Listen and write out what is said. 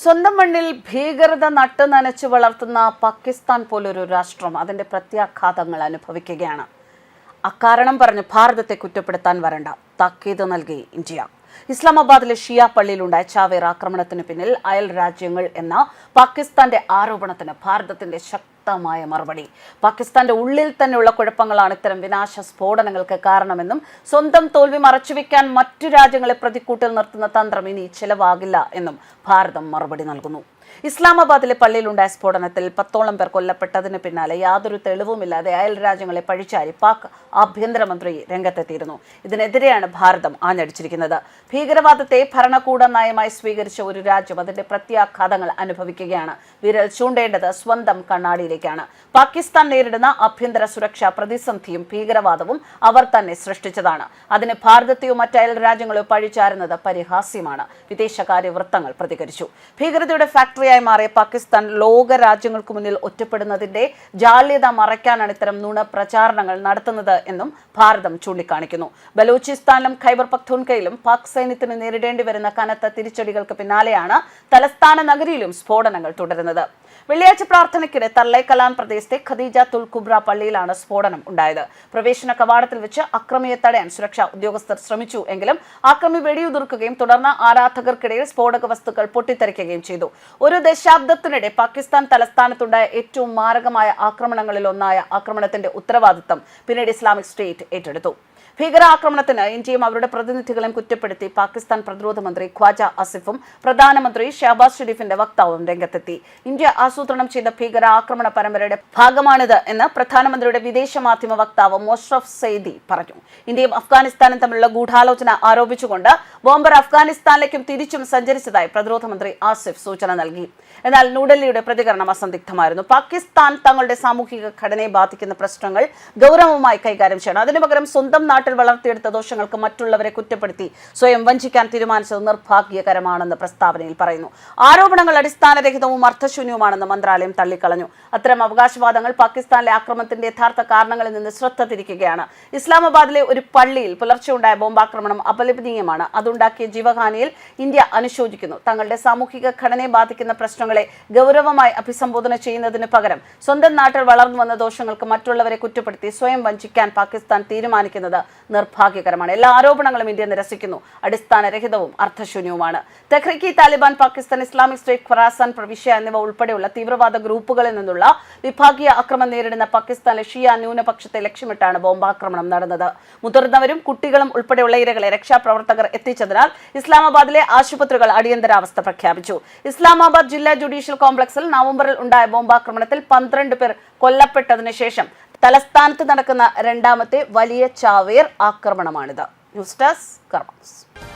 സ്വന്തം മണ്ണിൽ ഭീകരത നട്ടുനനച്ചു വളർത്തുന്ന പാകിസ്ഥാൻ പോലൊരു രാഷ്ട്രം അതിന്റെ പ്രത്യാഘാതങ്ങൾ അനുഭവിക്കുകയാണ്. അക്കാരണം പറഞ്ഞ് ഭാരതത്തെ കുറ്റപ്പെടുത്താൻ വരണ്ട, താക്കീത് നൽകി ഇന്ത്യ. ഇസ്ലാമാബാദിലെ ഷിയ പള്ളിയിലുണ്ടായ ചാവേർ ആക്രമണത്തിന് പിന്നിൽ അയൽ രാജ്യങ്ങൾ എന്ന പാകിസ്ഥാന്റെ ആരോപണത്തിന് ഭാരതത്തിന്റെ ശക്തമായ മറുപടി. പാകിസ്ഥാന്റെ ഉള്ളിൽ തന്നെയുള്ള കുഴപ്പങ്ങളാണ് ഇത്തരം വിനാശ സ്ഫോടനങ്ങൾക്ക് കാരണമെന്നും സ്വന്തം തോൽവി മറച്ചുവെക്കാൻ മറ്റു രാജ്യങ്ങളെ പ്രതിക്കൂട്ടിൽ നിർത്തുന്ന തന്ത്രം ഇനി ചിലവാകില്ല എന്നും ഭാരതം മറുപടി നൽകുന്നു. ഇസ്ലാമാബാദിലെ പള്ളിയിലുണ്ടായ സ്ഫോടനത്തിൽ 10ഓളം പേർ കൊല്ലപ്പെട്ടതിന് പിന്നാലെ യാതൊരു തെളിവുമില്ലാതെ അയൽ രാജ്യങ്ങളെ പഴിച്ചാരി പാക് ആഭ്യന്തരമന്ത്രി രംഗത്തെത്തിയിരുന്നു. ഇതിനെതിരെയാണ് ഭാരതം ആഞ്ഞടിച്ചിരിക്കുന്നത്. ഭീകരവാദത്തെ ഭരണകൂട നയമായി സ്വീകരിച്ച ഒരു രാജ്യം അതിന്റെ പ്രത്യാഘാതങ്ങൾ അനുഭവിക്കുകയാണ്. വിരൽ ചൂണ്ടേണ്ടത് സ്വന്തം കണ്ണാടിയിലേക്കാണ്. പാകിസ്ഥാൻ നേരിടുന്ന ആഭ്യന്തര സുരക്ഷാ പ്രതിസന്ധിയും ഭീകരവാദവും അവർ തന്നെ സൃഷ്ടിച്ചതാണ്. അതിന് ഭാരതത്തെയോ മറ്റയൽ രാജ്യങ്ങളെയോ പഴിച്ചാരുന്നത് പരിഹാസ്യമാണ്, വിദേശകാര്യ വൃത്തങ്ങൾ പ്രതികരിച്ചു. ഭീകരതയുടെ ഫാക്ടറിയായി മാറിയ പാകിസ്ഥാൻ ലോക രാജ്യങ്ങൾക്ക് മുന്നിൽ ഒറ്റപ്പെടുന്നതിന്റെ ജാള്യത മറയ്ക്കാനാണ് ഇത്തരം നുണ പ്രചാരണങ്ങൾ നടത്തുന്നത് എന്നും ഭാരതം ചൂണ്ടിക്കാണിക്കുന്നു. ബലൂചിസ്ഥാനിലും ഖൈബർ പഖ്തൂൺഖയിലും പാക് സൈന്യത്തിന് നേരിടേണ്ടി വരുന്ന കനത്ത തിരിച്ചടികൾക്ക് പിന്നാലെയാണ് തലസ്ഥാന നഗരിയിലും സ്ഫോടനങ്ങൾ തുടരുന്നത്. വെള്ളിയാഴ്ച പ്രാർത്ഥനയ്ക്കിടെ തർലൈ കലാൻ പ്രദേശത്തെ ഖദീജ തുൽ കുബ്ര പള്ളിയിലാണ് സ്ഫോടനം ഉണ്ടായത്. പ്രവേശന കവാടത്തിൽ വെച്ച് അക്രമിയെ തടയാൻ സുരക്ഷാ ഉദ്യോഗസ്ഥർ ശ്രമിച്ചു എങ്കിലും അക്രമി വെടിയുതിർക്കുകയും തുടർന്ന് ആരാധകർക്കിടയിൽ സ്ഫോടക വസ്തുക്കൾ പൊട്ടിത്തെറിക്കുകയും ചെയ്തു. ഒരു ദശാബ്ദത്തിനിടെ പാകിസ്ഥാൻ തലസ്ഥാനത്തുണ്ടായ ഏറ്റവും മാരകമായ ആക്രമണങ്ങളിലൊന്നായ ആക്രമണത്തിന്റെ ഉത്തരവാദിത്തം പിന്നീട് ഇസ്ലാമിക് സ്റ്റേറ്റ് ഏറ്റെടുത്തു. ഭീകരാക്രമണത്തിന് ഇന്ത്യയും അവരുടെ പ്രതിനിധികളെയും കുറ്റപ്പെടുത്തി പാകിസ്ഥാൻ പ്രതിരോധ മന്ത്രി ഖ്വാജ ആസിഫും പ്രധാനമന്ത്രി ഷഹബാസ് ഷെരീഫിന്റെ വക്താവും രംഗത്തെത്തി. ഇന്ത്യ ആസൂത്രണം ചെയ്ത ഭീകരാക്രമണ പരമ്പരയുടെ ഭാഗമാണിത് എന്ന് പ്രധാനമന്ത്രിയുടെ വിദേശ മാധ്യമ വക്താവ് മോഷ്റഫ് സെയ്ദി പറഞ്ഞു. ഇന്ത്യയും അഫ്ഗാനിസ്ഥാനും തമ്മിലുള്ള ഗൂഢാലോചന ആരോപിച്ചുകൊണ്ട് ബോംബർ അഫ്ഗാനിസ്ഥാനിലേക്കും തിരിച്ചും സഞ്ചരിച്ചതായി പ്രതിരോധ മന്ത്രി ആസിഫ് സൂചന നൽകി. എന്നാൽ ന്യൂഡൽഹിയുടെ പ്രതികരണം അസന്ദിഗ്ധമായിരുന്നു. പാകിസ്ഥാൻ തങ്ങളുടെ സാമൂഹിക ഘടനയെ ബാധിക്കുന്ന പ്രശ്നങ്ങൾ ഗൗരവമായി കൈകാര്യം ചെയ്യണം. അതിനു പകരം സ്വന്തം നാട്ടിൽ വളർത്തിയെടുത്ത ദോഷങ്ങൾക്ക് മറ്റുള്ളവരെ കുറ്റപ്പെടുത്തി സ്വയം വഞ്ചിക്കാൻ തീരുമാനിച്ചത് നിർഭാഗ്യകരമാണെന്ന് പ്രസ്താവനയിൽ പറയുന്നു. ആരോപണങ്ങൾ അടിസ്ഥാനരഹിതവും അർത്ഥശൂന്യവുമാണെന്ന് മന്ത്രാലയം തള്ളിക്കളഞ്ഞു. അത്തരം അവകാശവാദങ്ങൾ പാകിസ്ഥാനിലെ ആക്രമണത്തിന്റെ യഥാർത്ഥ കാരണങ്ങളിൽ നിന്ന് ശ്രദ്ധ തിരിക്കുകയാണ്. ഇസ്ലാമാബാദിലെ ഒരു പള്ളിയിൽ പുലർച്ചെ ഉണ്ടായ ബോംബാക്രമണം അപലപനീയമാണ്. അതുണ്ടാക്കിയ ജീവഹാനിയിൽ ഇന്ത്യ അനുശോചിക്കുന്നു. തങ്ങളുടെ സാമൂഹിക ഘടനയെ ബാധിക്കുന്ന പ്രശ്നങ്ങളെ ഗൗരവമായി അഭിസംബോധന ചെയ്യുന്നതിന് പകരം സ്വന്തം നാട്ടിൽ വളർന്നു വന്ന ദോഷങ്ങൾക്ക് മറ്റുള്ളവരെ കുറ്റപ്പെടുത്തി സ്വയം വഞ്ചിക്കാൻ പാകിസ്ഥാൻ തീരുമാനിക്കുന്നത് നിർഭാഗ്യകരമാണ്. എല്ലാ ആരോപണങ്ങളും ഇന്ത്യ നിരസിക്കുന്നു. അടിസ്ഥാനരഹിതവും അർത്ഥശൂന്യവുമാണ്. തെഹ്രീക്ക് താലിബാൻ, പാകിസ്ഥാൻ ഇസ്ലാമിക് സ്റ്റേറ്റ്, ഖുറാസാൻ പ്രവിശ്യ എന്നിവ ഉൾപ്പെടെയുള്ള തീവ്രവാദ ഗ്രൂപ്പുകളിൽ നിന്നുള്ള വിഭാഗീയ ആക്രമണം നേരിടുന്ന പാകിസ്ഥാനിലെ ഷിയ ന്യൂനപക്ഷത്തെ ലക്ഷ്യമിട്ടാണ് ബോംബാക്രമണം നടന്നത്. മുതിർന്നവരും കുട്ടികളും ഉൾപ്പെടെയുള്ള ഇരകളെ രക്ഷാപ്രവർത്തകർ എത്തിച്ചതിനാൽ ഇസ്ലാമാബാദിലെ ആശുപത്രികൾ അടിയന്തരാവസ്ഥ പ്രഖ്യാപിച്ചു. ഇസ്ലാമാബാദ് ജില്ലാ ജുഡീഷ്യൽ കോംപ്ലക്സിൽ നവംബറിൽ ഉണ്ടായ ബോംബാക്രമണത്തിൽ 12 പേർ കൊല്ലപ്പെട്ടതിന് ശേഷം തലസ്ഥാനത്ത് നടക്കുന്ന രണ്ടാമത്തെ വലിയ ചാവേർ ആക്രമണമാണിത്. ന്യൂസ് ഡെസ്ക് കർമ്മ.